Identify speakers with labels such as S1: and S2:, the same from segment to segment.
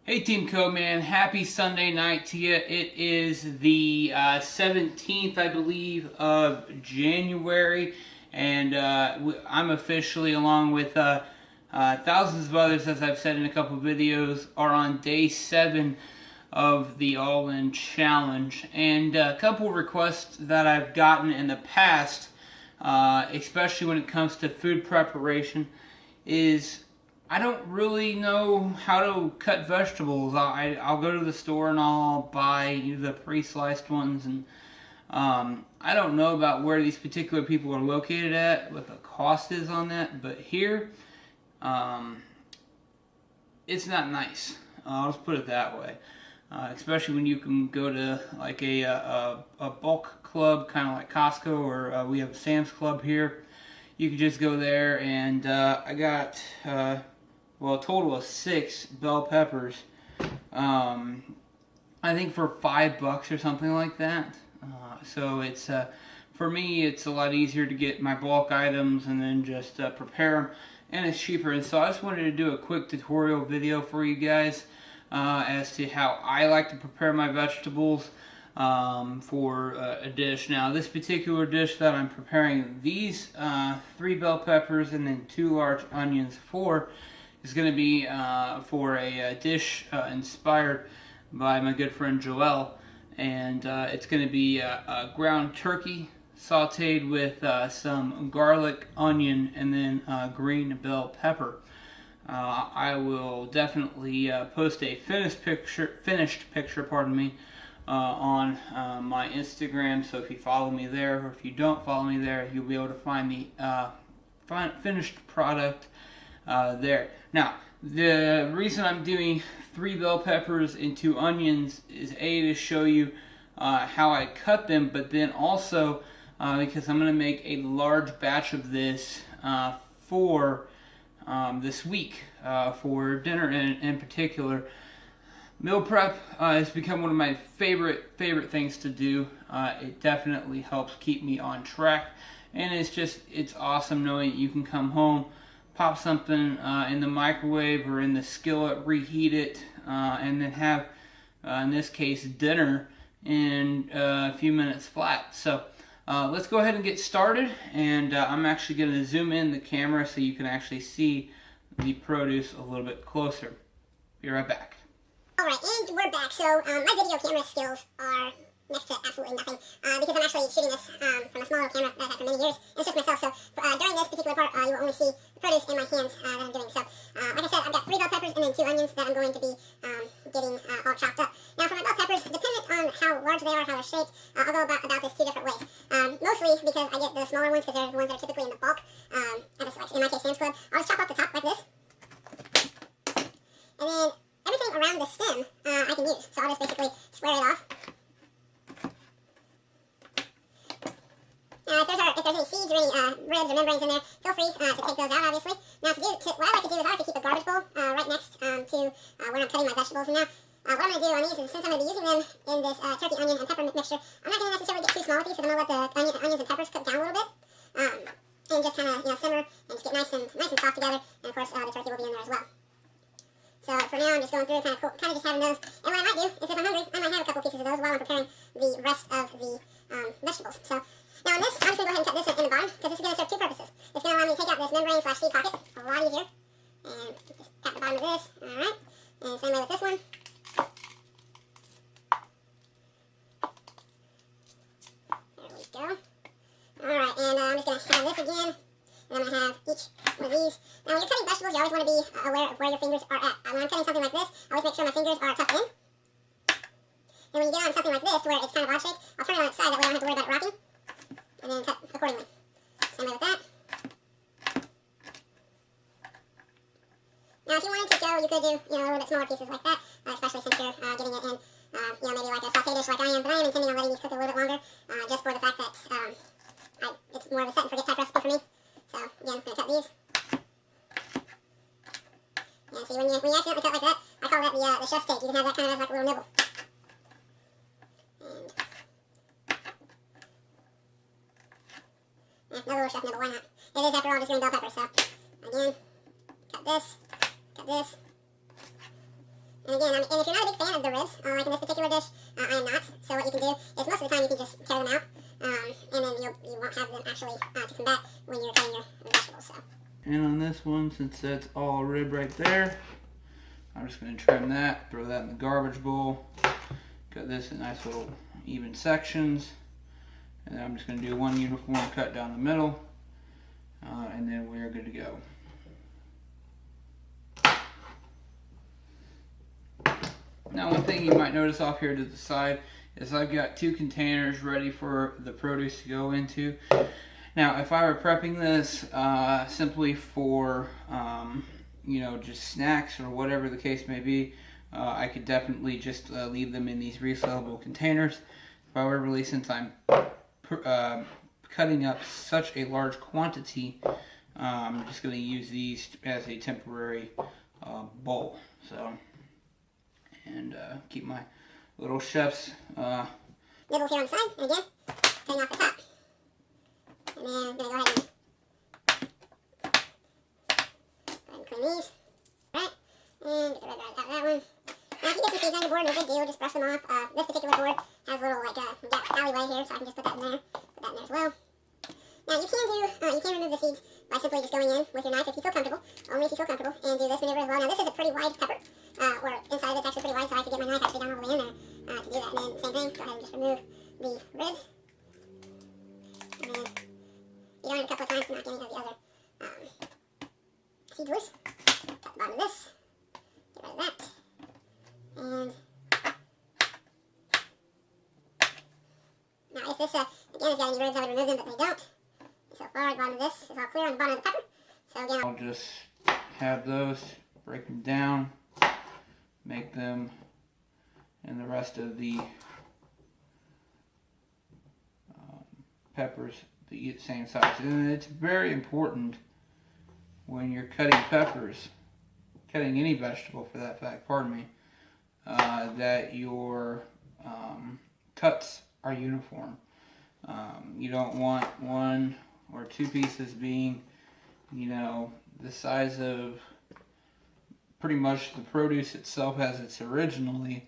S1: Hey Team Co-Man, happy Sunday night to you. It is the 17th, I believe, of January, and I'm officially, along with thousands of others, as I've said in a couple of videos, are on day 7 of the All-In Challenge. And a couple requests that I've gotten in the past, especially when it comes to food preparation, is I don't really know how to cut vegetables. I'll go to the store and I'll buy the pre-sliced ones, and I don't know about where these particular people are located at, what the cost is on that, but here, it's not nice. I'll just put it that way. Especially when you can go to like a bulk club, kind of like Costco, or we have a Sam's Club here. You can just go there, and I got a total of 6 bell peppers. I think for $5 or something like that. So it's for me, it's a lot easier to get my bulk items and then just prepare them, and it's cheaper. And so I just wanted to do a quick tutorial video for you guys as to how I like to prepare my vegetables for a dish. Now, this particular dish that I'm preparing, these 3 bell peppers and then 2 large onions for, is going to be for a dish inspired by my good friend Joel, and it's going to be a ground turkey sauteed with some garlic, onion, and then green bell pepper. I will definitely post a finished picture, pardon me, on my Instagram. So if you follow me there, or if you don't follow me there, you'll be able to find the finished product there. Now, the reason I'm doing 3 bell peppers and 2 onions is to show you how I cut them, but then also because I'm going to make a large batch of this for this week for dinner in particular. Meal prep has become one of my favorite things to do. It definitely helps keep me on track, and it's awesome knowing that you can come home, pop something in the microwave or in the skillet, reheat it, and then have, in this case, dinner in a few minutes flat. So let's go ahead and get started, and I'm actually going to zoom in the camera so you can actually see the produce a little bit closer. Be right back.
S2: Alright, and we're back. So my video camera skills are next to absolutely nothing because I'm actually shooting this from a smaller camera that I've had for many years, and it's just myself. So during this particular part, you will only see the produce in my hands that I'm doing. So like I said, I've got 3 bell peppers and then 2 onions that I'm going to be getting all chopped up. Now for my bell peppers, depending on how large they are, how they're shaped, I'll go about this 2 different ways. Mostly because I get the smaller ones because they're the ones that are typically in the bulk. Like in my case, Sam's Club. I'll just chop off the top like this, and then everything around the stem I can use. So I'll just basically square it off. If there's any seeds or any ribs or membranes in there, feel free to take those out, obviously. Now, what I like to do is I like to keep a garbage bowl right next to where I'm cutting my vegetables. And now, what I'm going to do on these is, since I'm going to be using them in this turkey, onion, and pepper mixture, I'm not going to necessarily get too small with these because I'm going to let the onions and peppers cook down a little bit. And just kind of, simmer and just get nice and soft together. And of course, the turkey will be in there as well. So for now, I'm just going through, kind of just having those. And what I might do is, if I'm hungry, I might have a couple pieces of those while I'm preparing the rest of the vegetables. So now on this, I'm just going to go ahead and cut this in the bottom because this is going to serve 2 purposes. It's going to allow me to take out this membrane / seed pocket a lot easier. And just tap the bottom of this. Alright. And same way with this one. There we go. Alright, and I'm just going to have this again. And I'm going to have each one of these. Now, when you're cutting vegetables, you always want to be aware of where your fingers are at. When I'm cutting something like this, I always make sure my fingers are tucked in. And when you get on something like this, where it's kind of odd shaped, I'll turn it on its side, that way I don't have to worry about it rocking. And then cut accordingly. Same way with that. Now, if you wanted to go, you could do, a little bit smaller pieces like that, especially since you're getting it in, maybe like a sauté dish like I am. But I am intending on letting these cook a little bit longer, just for the fact that it's more of a set and forget type recipe for me. So, again, I'm going to cut these. Yeah, see, when you accidentally cut like that, I call that the chef's take. You can have that kind of as like a little nibble. And another little chef nibble, why not? It is, after all, just green bell pepper, so again, cut this, And again, and if you're not a big fan of the ribs, like in this particular dish, I am not. So what you can do is most of the time you can just tear them out, and then you won't have them actually to combat when you're cutting your vegetables. So.
S1: And on this one, since that's all rib right there, I'm just going to trim that, throw that in the garbage bowl, cut this in nice little even sections, and then I'm just going to do one uniform cut down the middle, and then we're good to go. Now, one thing you might notice off here to the side is I've got 2 containers ready for the produce to go into. Now, if I were prepping this simply for, you know, just snacks or whatever the case may be, I could definitely just leave them in these resealable containers. However, since I'm cutting up such a large quantity, I'm just going to use these as a temporary bowl. So, and keep my little chef's
S2: nibbles here on the side, and again, cutting off the top. And then I'm going to go ahead and clean these. Alright, and get the red right out of that one. Now, if you get some seeds on your board, no big deal, just brush them off. This particular board has a little, like, alleyway here, so I can just put that in there. Put that in there as well. Now, you can remove the seeds by simply just going in with your knife if you feel comfortable, only if you feel comfortable, and do this maneuver as well. Now, this is a pretty wide pepper, or inside of it's actually pretty wide, so I could get my knife actually down all the way in there to do that. And then, same thing, go ahead and just remove the ribs. And then, you don't need a couple of times to knock any of the other seeds loose. Cut the bottom of this, get rid of that, and now if this, again, has got any ribs, I would remove them, but they don't. So far, the bottom of this is all clear on the bottom of the pepper. So again,
S1: I'll just have those, break them down, make them and the rest of the peppers the same size. And it's very important when you're cutting peppers, cutting any vegetable for that fact, pardon me, that your cuts are uniform. You don't want 1 or 2 pieces being, you know, the size of pretty much the produce itself as it's originally,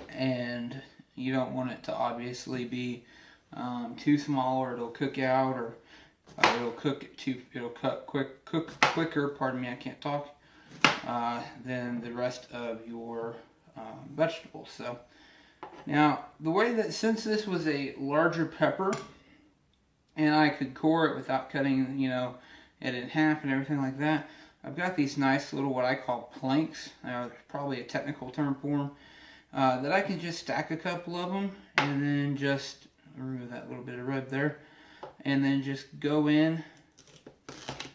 S1: and you don't want it to obviously be too small, or it'll cook out, or it'll cook quicker. Pardon me, I can't talk. Than the rest of your vegetables. So now the way that, since this was a larger pepper, and I could core it without cutting, you know, it in half and everything like that, I've got these nice little, what I call planks. There's probably a technical term for them, that I can just stack a couple of them, and then just remove that little bit of rib there, and then just go in,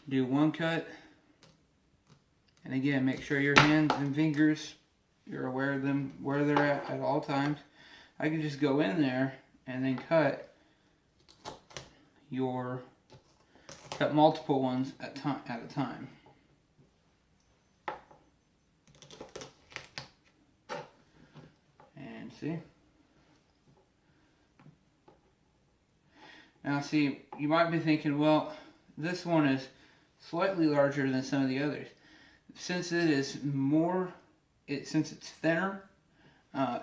S1: do 1 cut, and again, make sure your hands and fingers, you're aware of them, where they're at all times. I can just go in there and then cut multiple ones at a time. And see? Now see, you might be thinking, well, this one is slightly larger than some of the others. Since it is since it's thinner,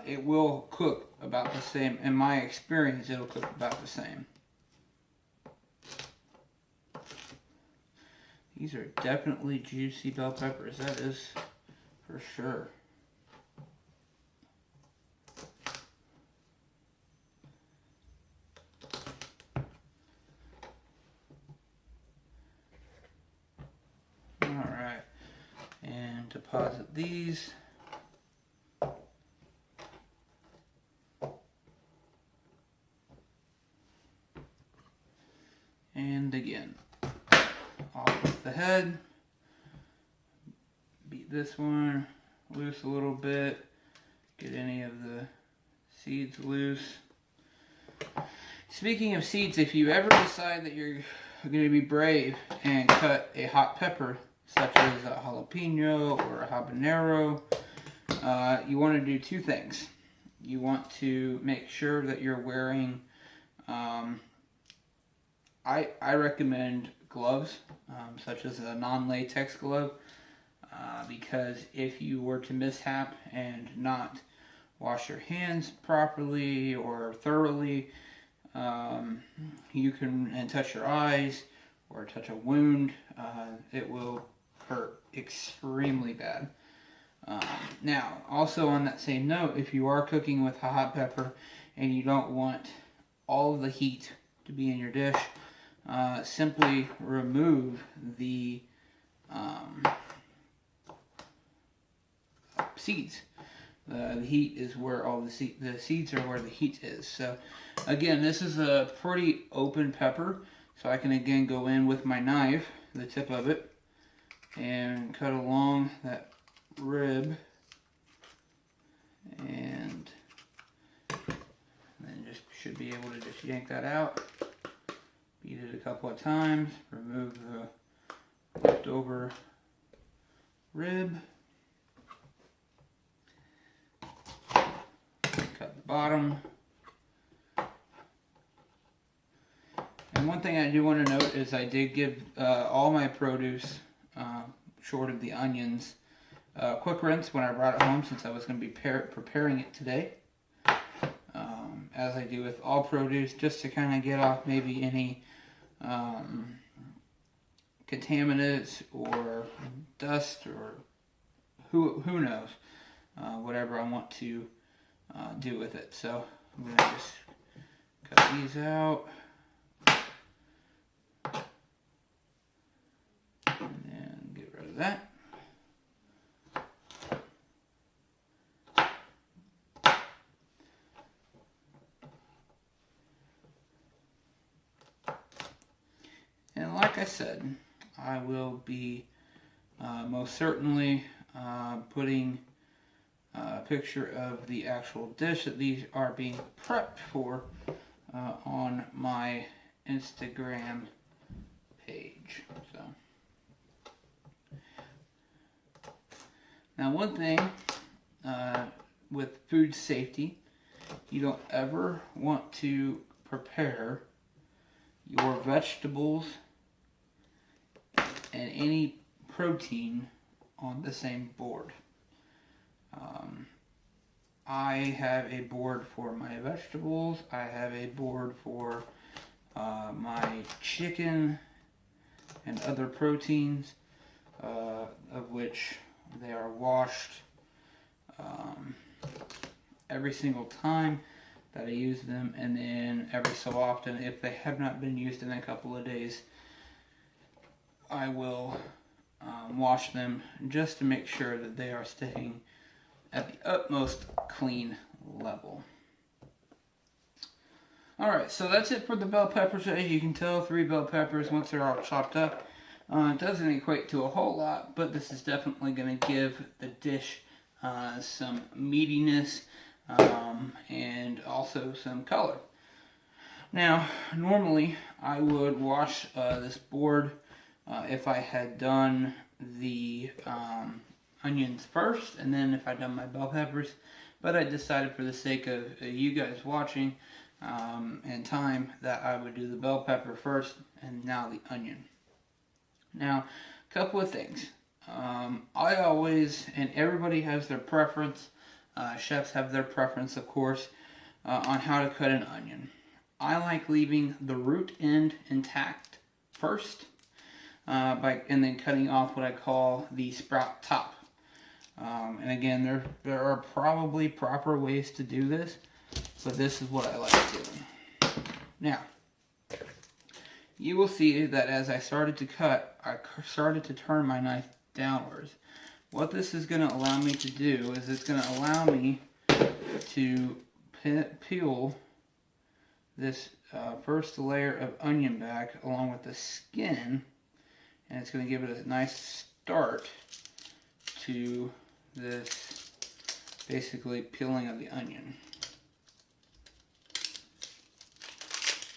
S1: it will cook about the same. In my experience, it'll cook about the same. These are definitely juicy bell peppers, that is for sure. Alright, and deposit these. And again, off with the head, beat this one loose a little bit, get any of the seeds loose. Speaking of seeds, if you ever decide that you're going to be brave and cut a hot pepper, such as a jalapeno or a habanero, you want to do 2 things. You want to make sure that you're wearing, I recommend gloves, such as a non-latex glove. because if you were to mishap and not wash your hands properly or thoroughly, you can and touch your eyes or touch a wound, it will hurt extremely bad. Now, also on that same note, if you are cooking with hot pepper and you don't want all of the heat to be in your dish, simply remove the seeds. The heat is where all the seeds are where the heat is. So again, this is a pretty open pepper, so I can again go in with my knife, the tip of it, and cut along that rib, and then just should be able to just yank that out, beat it a couple of times, remove the leftover rib, cut the bottom. And one thing I do want to note is I did give all my produce, short of the onions, quick rinse when I brought it home, since I was going to be preparing it today. As I do with all produce, just to kind of get off maybe any contaminants or dust or who knows, whatever I want to do with it. So I'm going to just cut these out. And then get rid of that. And like I said, I will be most certainly putting a picture of the actual dish that these are being prepped for on my Instagram page. So now, one thing with food safety, you don't ever want to prepare your vegetables and any protein on the same board. I have a board for my vegetables. I have a board for my chicken and other proteins, of which they are washed every single time that I use them, and then every so often, if they have not been used in a couple of days, I will wash them just to make sure that they are staying at the utmost clean level. Alright, so that's it for the bell peppers. As you can tell, 3 bell peppers once they're all chopped up. It doesn't equate to a whole lot, but this is definitely going to give the dish some meatiness and also some color. Now, normally I would wash this board if I had done the onions first, and then if I'd done my bell peppers, but I decided for the sake of you guys watching and time that I would do the bell pepper first and now the onion. Now, a couple of things. I always, and everybody has their preference, chefs have their preference, of course, on how to cut an onion. I like leaving the root end intact first, and then cutting off what I call the sprout top. And again, there are probably proper ways to do this, but this is what I like doing. Now, you will see that as I started to cut, I started to turn my knife downwards. What this is going to allow me to do is it's going to allow me to peel this first layer of onion back along with the skin, and it's going to give it a nice start to this basically peeling of the onion.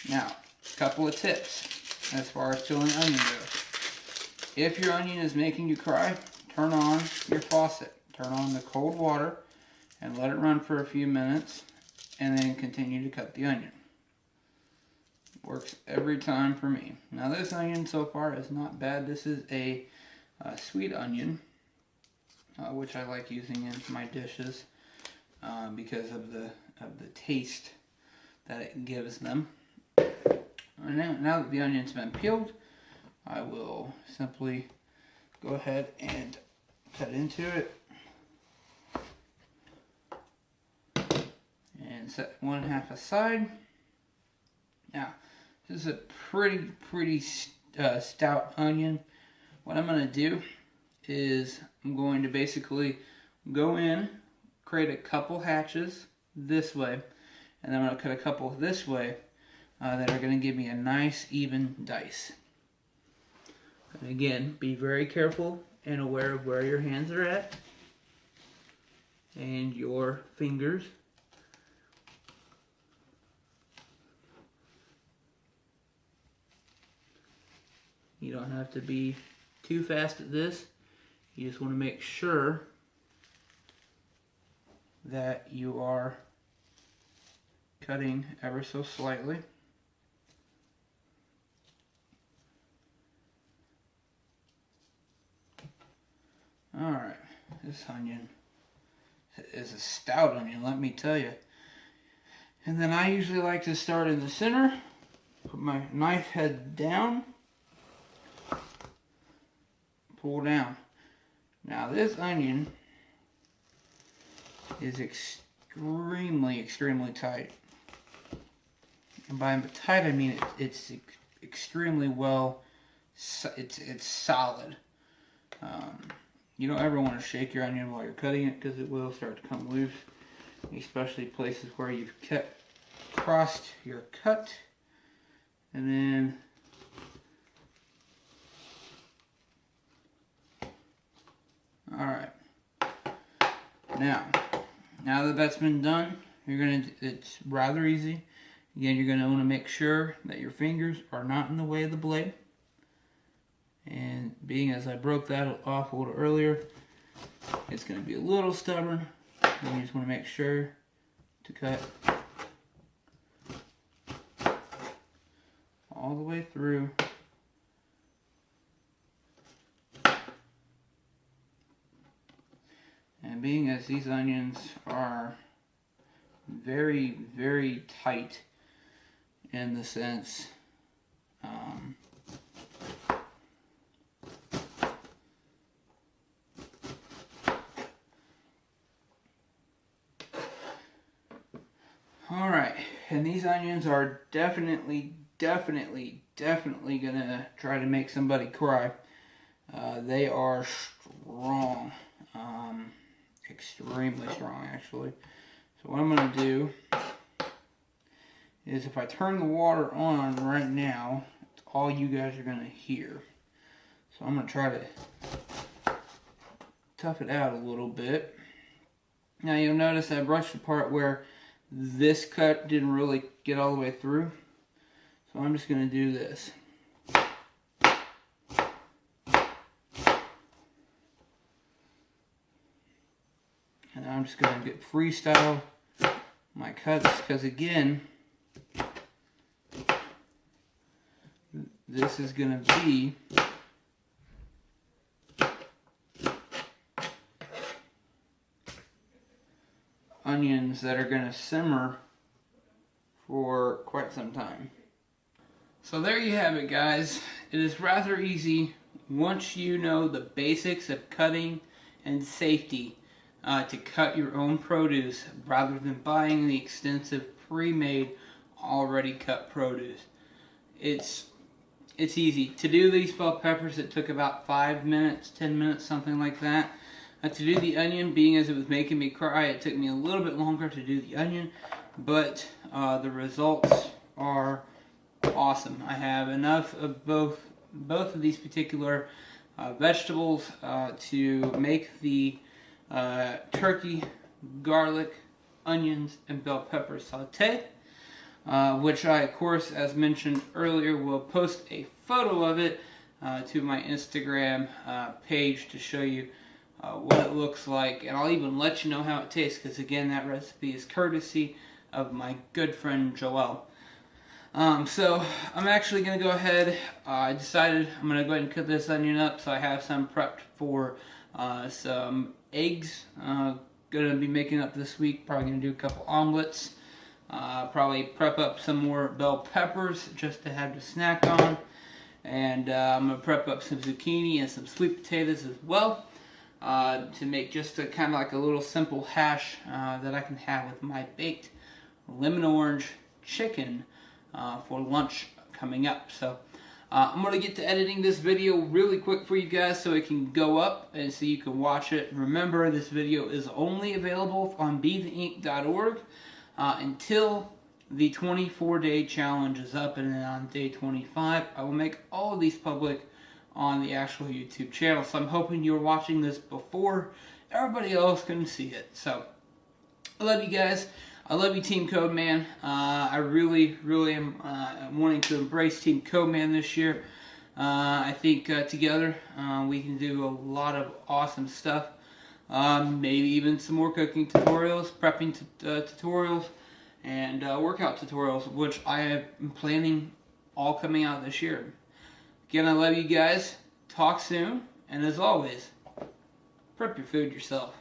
S1: Now, a couple of tips as far as peeling onion goes. If your onion is making you cry, turn on your faucet. Turn on the cold water and let it run for a few minutes, and then continue to cut the onion. Works every time for me. Now, this onion so far is not bad. This is a sweet onion. which I like using in my dishes because of the taste that it gives them. And now that the onion's been peeled, I will simply go ahead and cut into it and set 1/2 aside. Now, this is a pretty stout onion. What I'm going to do is I'm going to basically go in, create a couple hatches this way, and then I'm going to cut a couple this way that are going to give me a nice even dice. And again, be very careful and aware of where your hands are at and your fingers. You don't have to be too fast at this. You just want to make sure that you are cutting ever so slightly. Alright, this onion is a stout onion, let me tell you. And then I usually like to start in the center, put my knife head down, pull down. Now this onion is extremely tight. And by tight I mean it's extremely well, it's solid. You don't ever want to shake your onion while you're cutting it because it will start to come loose, especially places where you've crossed your cut. And then alright, now that that's been done, it's rather easy. Again, you're going to want to make sure that your fingers are not in the way of the blade. And being as I broke that off a little earlier, it's going to be a little stubborn. And you just want to make sure to cut all the way through. And being as these onions are very tight in the sense, alright, and these onions are definitely gonna try to make somebody cry. They are strong. Extremely strong, actually. So what I'm going to do is if I turn the water on right now, it's all you guys are going to hear. So I'm going to try to tough it out a little bit. Now you'll notice I brushed the part where this cut didn't really get all the way through. So I'm just going to do this. And I'm just going to get freestyle my cuts because again, this is going to be onions that are going to simmer for quite some time. So there you have it, guys. It is rather easy once you know the basics of cutting and safety to cut your own produce rather than buying the extensive pre-made already cut produce. It's easy. To do these bell peppers it took about 5 minutes, 10 minutes, something like that. To do the onion, being as it was making me cry, it took me a little bit longer to do the onion, but the results are awesome. I have enough of both of these particular vegetables to make the turkey, garlic, onions, and bell pepper saute, which I, of course, as mentioned earlier, will post a photo of it to my Instagram page to show you what it looks like, and I'll even let you know how it tastes, because again, that recipe is courtesy of my good friend Joel. So I'm actually going to go ahead, I decided I'm going to go ahead and cut this onion up so I have some prepped for some eggs. Gonna be making up this week. Probably gonna do a couple omelets. Probably prep up some more bell peppers just to have to snack on. And I'm gonna prep up some zucchini and some sweet potatoes as well to make just a kind of like a little simple hash that I can have with my baked lemon orange chicken for lunch coming up. So I'm going to get to editing this video really quick for you guys so it can go up and so you can watch it. Remember, this video is only available on betheinc.org until the 24-day challenge is up, and then on day 25 I will make all of these public on the actual YouTube channel. So I'm hoping you're watching this before everybody else can see it. So I love you guys. I love you, Team Codeman. I really am wanting to embrace Team Codeman this year. I think together we can do a lot of awesome stuff. Maybe even some more cooking tutorials, prepping tutorials, and workout tutorials, which I am planning all coming out this year. Again, I love you guys. Talk soon, and as always, prep your food yourself.